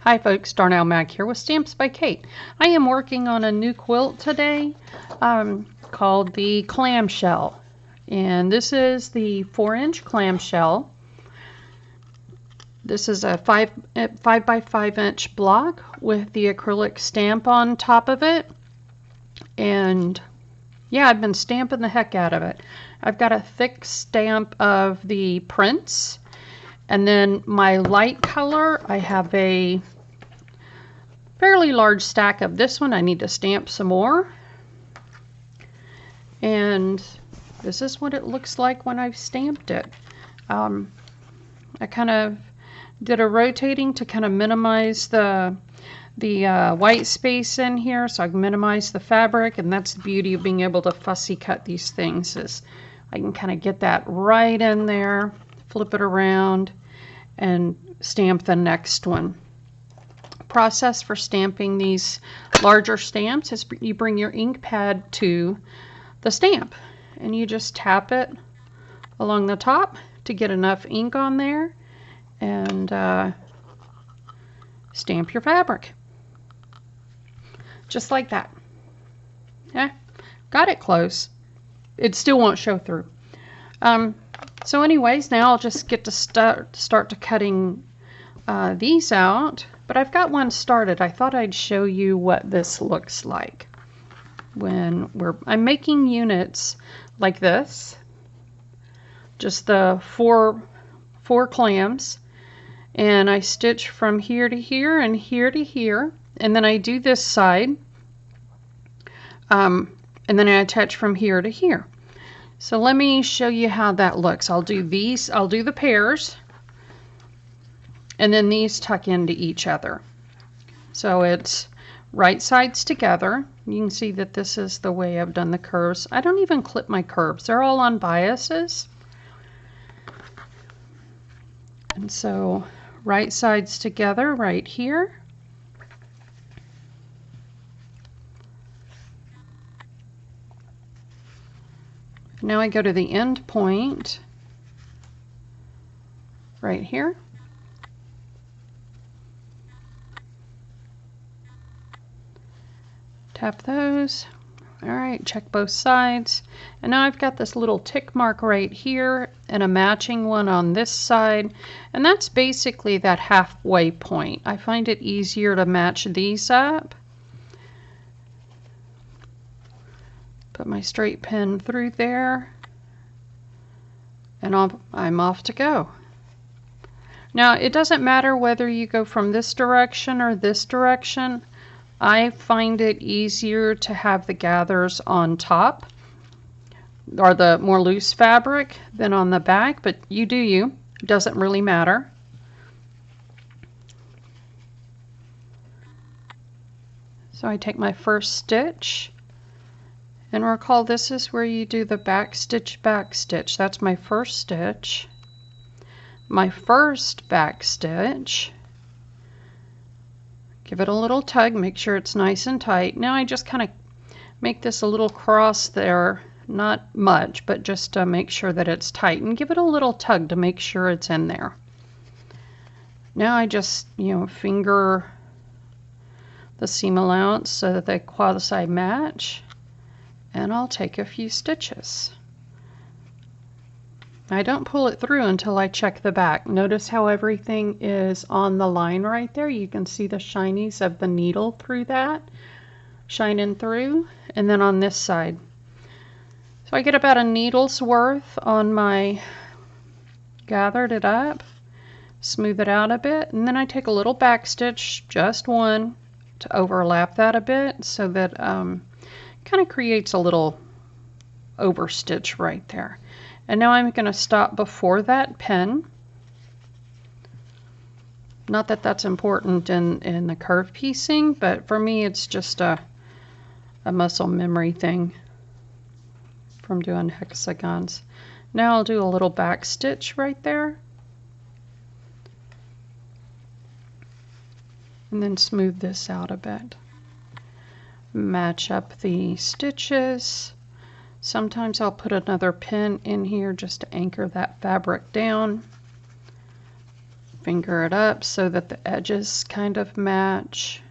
Hi folks, Darnell Mac here with Stamps by Kate. I am working on a new quilt today called the Clamshell. And this is the 4-inch clamshell. This is a 5 by 5 inch block with the acrylic stamp on top of it. And yeah, I've been stamping the heck out of it. I've got a thick stamp of the prints. And then my light color, I have a fairly large stack of this one. I need to stamp some more. And this is what it looks like when I've stamped it. I kind of did a rotating to kind of minimize the white space in here, so I can minimize the fabric, and that's the beauty of being able to fussy cut these things, is I can kind of get that right in there, flip it around, and stamp the next one. Process for stamping these larger stamps is you bring your ink pad to the stamp and you just tap it along the top to get enough ink on there and stamp your fabric. Just like that. Yeah, got it close. It still won't show through. So anyways, now I'll just get to start to cutting these out. But I've got one started. I thought I'd show you what this looks like when I'm making units like this. Just the four clams, and I stitch from here to here and here to here, and then I do this side, and then I attach from here to here. So let me show you how that looks. I'll do these. I'll do the pairs. And then these tuck into each other. So it's right sides together. You can see that this is the way I've done the curves. I don't even clip my curves. They're all on biases. And so right sides together right here. Now I go to the end point right here. Tap those. All right, check both sides. And now I've got this little tick mark right here and a matching one on this side. And that's basically that halfway point. I find it easier to match these up. Put my straight pin through there. And I'm off to go. Now, it doesn't matter whether you go from this direction or this direction. I find it easier to have the gathers on top, or the more loose fabric, than on the back, but you do you. It doesn't really matter. So I take my first stitch, and recall this is where you do the back stitch, back stitch. That's my first stitch. My first back stitch. Give it a little tug, make sure it's nice and tight. Now I just kind of make this a little cross there, not much, but just to make sure that it's tight, and give it a little tug to make sure it's in there. Now I just, finger the seam allowance so that they quasi match, and I'll take a few stitches. I don't pull it through until I check the back. Notice how everything is on the line right there. You can see the shinies of the needle through that, shining through. And then on this side. So I get about a needle's worth on my, gathered it up, smooth it out a bit, and then I take a little back stitch, just one, to overlap that a bit so that kind of creates a little overstitch right there. And now I'm going to stop before that pin. Not that that's important in the curve piecing, but for me it's just a muscle memory thing from doing hexagons. Now I'll do a little back stitch right there. And then smooth this out a bit. Match up the stitches. Sometimes I'll put another pin in here just to anchor that fabric down. Finger it up so that the edges kind of match.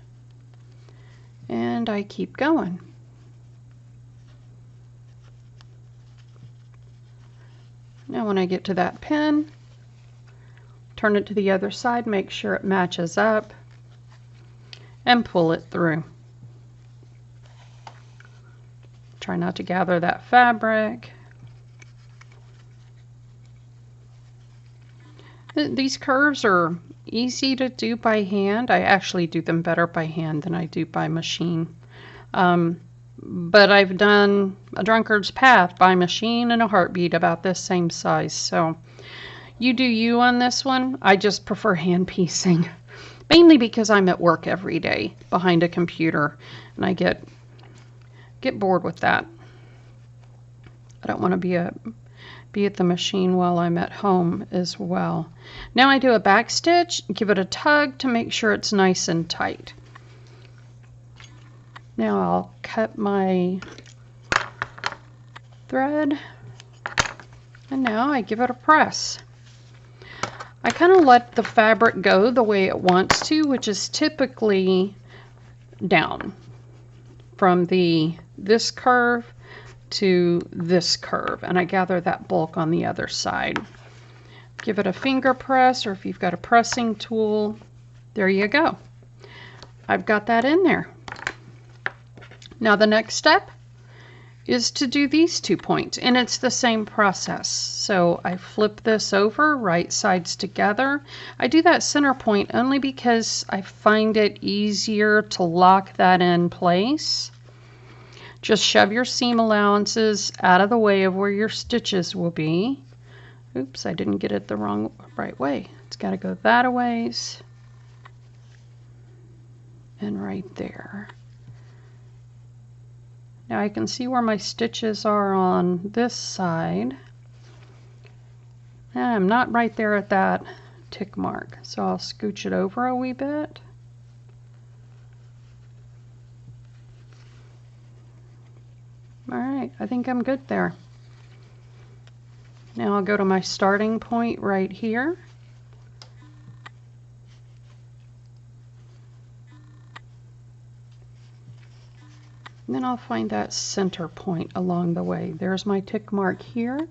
And I keep going. Now when I get to that pin, turn it to the other side, make sure it matches up, and pull it through. Try not to gather that fabric. These curves are easy to do by hand. I actually do them better by hand than I do by machine. But I've done a drunkard's path by machine in a heartbeat about this same size. So you do you on this one. I just prefer hand piecing, mainly because I'm at work every day behind a computer and I get bored with that. I don't want to be at the machine while I'm at home as well. Now I do a back stitch, give it a tug to make sure it's nice and tight. Now I'll cut my thread, and now I give it a press. I kind of let the fabric go the way it wants to, which is typically down from this curve to this curve, and I gather that bulk on the other side. Give it a finger press, or if you've got a pressing tool, there you go. I've got that in there. Now the next step is to do these 2 points, and it's the same process. So I flip this over, right sides together. I do that center point only because I find it easier to lock that in place. Just shove your seam allowances out of the way of where your stitches will be. Oops, I didn't get it the right way. It's got to go that a ways and right there. Now I can see where my stitches are on this side. And I'm not right there at that tick mark, so I'll scooch it over a wee bit. All right, I think I'm good there. Now I'll go to my starting point right here. And then I'll find that center point along the way. There's my tick mark here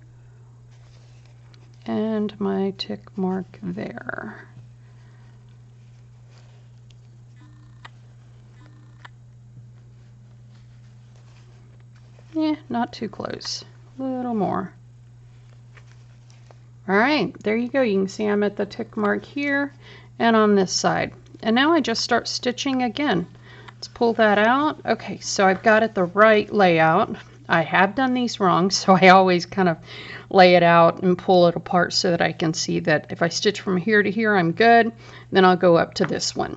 and my tick mark there. Yeah, not too close. A little more. All right, there you go. You can see I'm at the tick mark here and on this side. And now I just start stitching again. Let's pull that out. Okay, so I've got it the right layout. I have done these wrong, so I always kind of lay it out and pull it apart so that I can see that if I stitch from here to here, I'm good. Then I'll go up to this one.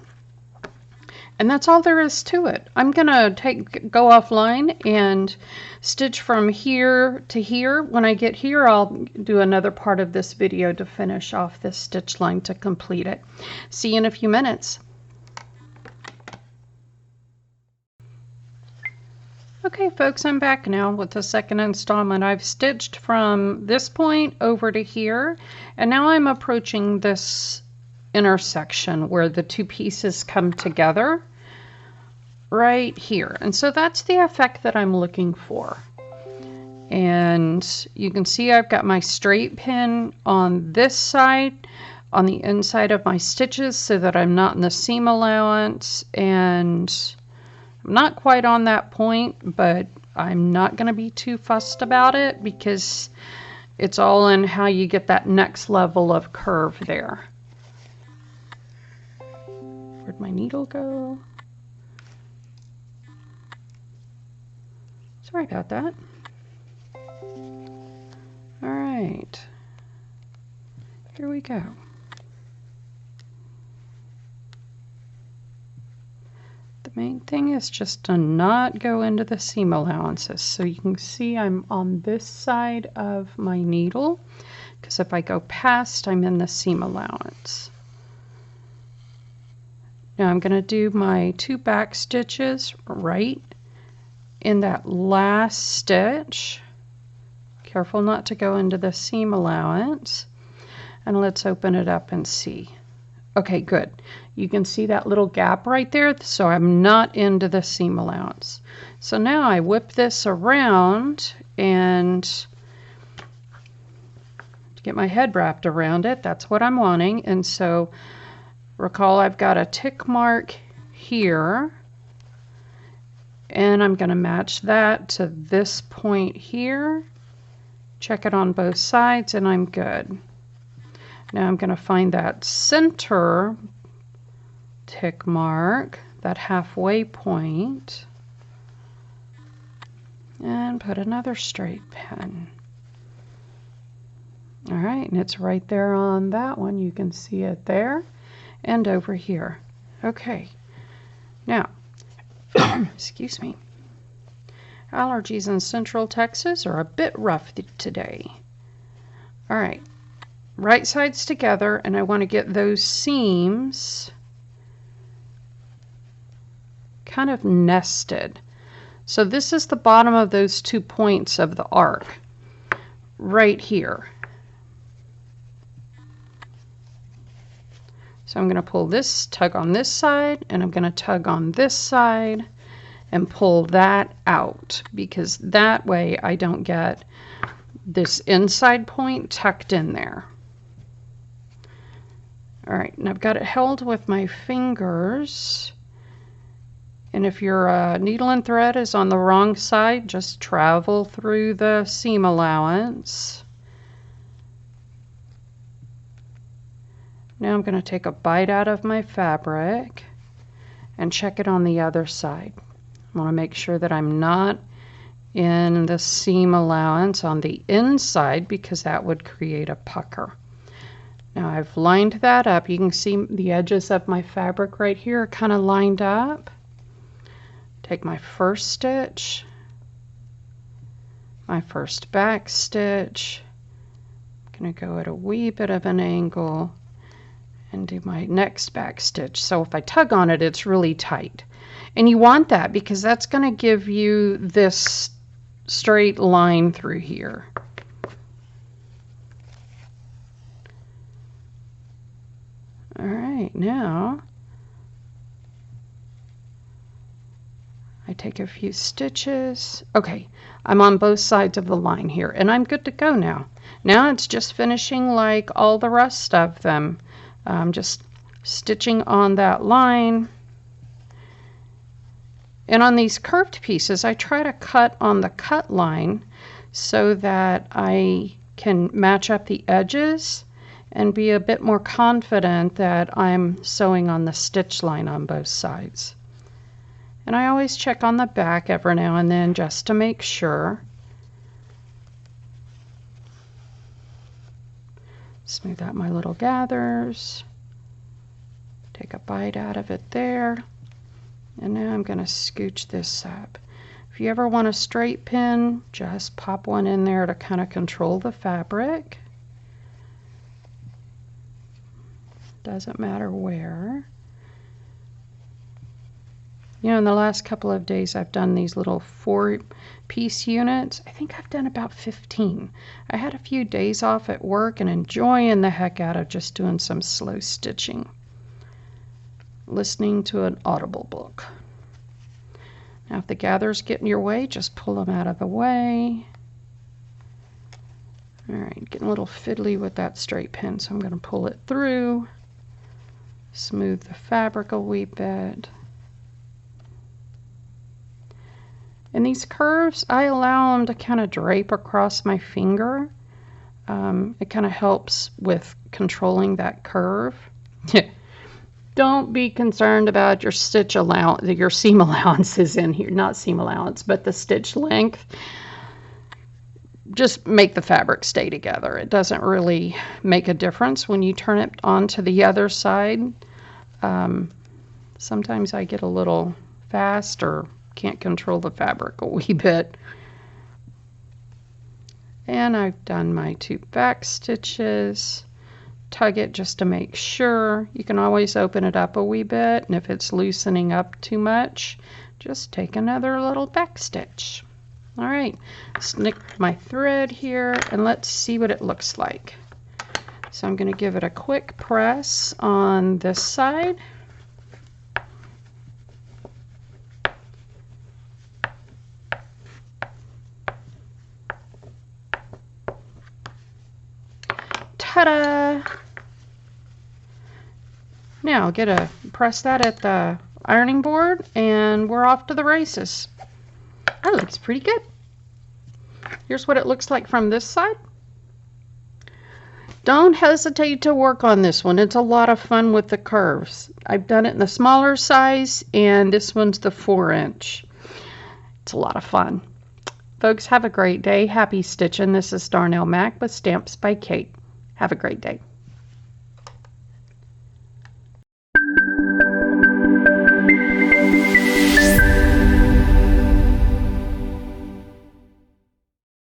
And that's all there is to it. I'm gonna go offline and stitch from here to here. When I get here, I'll do another part of this video to finish off this stitch line to complete it. See you in a few minutes. Okay folks, I'm back now with the second installment. I've stitched from this point over to here, and now I'm approaching this intersection where the two pieces come together right here. And so that's the effect that I'm looking for. And you can see I've got my straight pin on this side, on the inside of my stitches, so that I'm not in the seam allowance, and I'm not quite on that point, but I'm not going to be too fussed about it because it's all in how you get that next level of curve there. Where'd my needle go? Sorry about that. All right, here we go. The main thing is just to not go into the seam allowances. So you can see I'm on this side of my needle, because if I go past, I'm in the seam allowance. Now I'm going to do my 2 back stitches right in that last stitch. Careful not to go into the seam allowance. And let's open it up and see. Okay, good. You can see that little gap right there, so I'm not into the seam allowance. So now I whip this around and get my head wrapped around it. That's what I'm wanting. And so recall I've got a tick mark here, and I'm going to match that to this point here. Check it on both sides and I'm good. Now I'm going to find that center tick mark, that halfway point, and put another straight pin. All right, and it's right there on that one. You can see it there and over here. Okay, now, excuse me. Allergies in Central Texas are a bit rough today. All right, right sides together, and I want to get those seams kind of nested. So this is the bottom of those 2 points of the arc right here. So I'm going to pull this, tug on this side, and I'm going to tug on this side and pull that out, because that way I don't get this inside point tucked in there. All right, and I've got it held with my fingers. And if your needle and thread is on the wrong side, just travel through the seam allowance. Now I'm going to take a bite out of my fabric and check it on the other side. I want to make sure that I'm not in the seam allowance on the inside, because that would create a pucker. Now I've lined that up. You can see the edges of my fabric right here are kind of lined up. Take my first stitch, my first back stitch. I'm going to go at a wee bit of an angle and do my next back stitch. So if I tug on it, it's really tight. And you want that because that's going to give you this straight line through here. All right, now I take a few stitches. Okay, I'm on both sides of the line here, and I'm good to go now. Now it's just finishing like all the rest of them. Just stitching on that line. And on these curved pieces, I try to cut on the cut line so that I can match up the edges and be a bit more confident that I'm sewing on the stitch line on both sides. And I always check on the back every now and then just to make sure. Smooth out my little gathers. Take a bite out of it there. And now I'm going to scooch this up. If you ever want a straight pin, just pop one in there to kind of control the fabric. Doesn't matter where. You know, in the last couple of days I've done these little 4-piece units. I think I've done about 15. I had a few days off at work and enjoying the heck out of just doing some slow stitching. Listening to an Audible book. Now if the gathers get in your way, just pull them out of the way. Alright, getting a little fiddly with that straight pin, so I'm going to pull it through. Smooth the fabric a wee bit. And these curves, I allow them to kind of drape across my finger. It kind of helps with controlling that curve. Don't be concerned about your stitch allowance, your seam allowances in here, not seam allowance, but the stitch length. Just make the fabric stay together. It doesn't really make a difference when you turn it onto the other side. Sometimes I get a little fast or can't control the fabric a wee bit. And I've done my 2 back stitches. Tug it just to make sure. You can always open it up a wee bit, and if it's loosening up too much, just take another little back stitch. All right, snip my thread here, and let's see what it looks like. So I'm going to give it a quick press on this side. Ta-da! Now press that at the ironing board and we're off to the races. That looks pretty good. Here's what it looks like from this side. Don't hesitate to work on this one. It's a lot of fun with the curves. I've done it in the smaller size and this one's the 4-inch. It's a lot of fun. Folks, have a great day. Happy stitching. This is Darnell Mack with Stamps by Kate. Have a great day.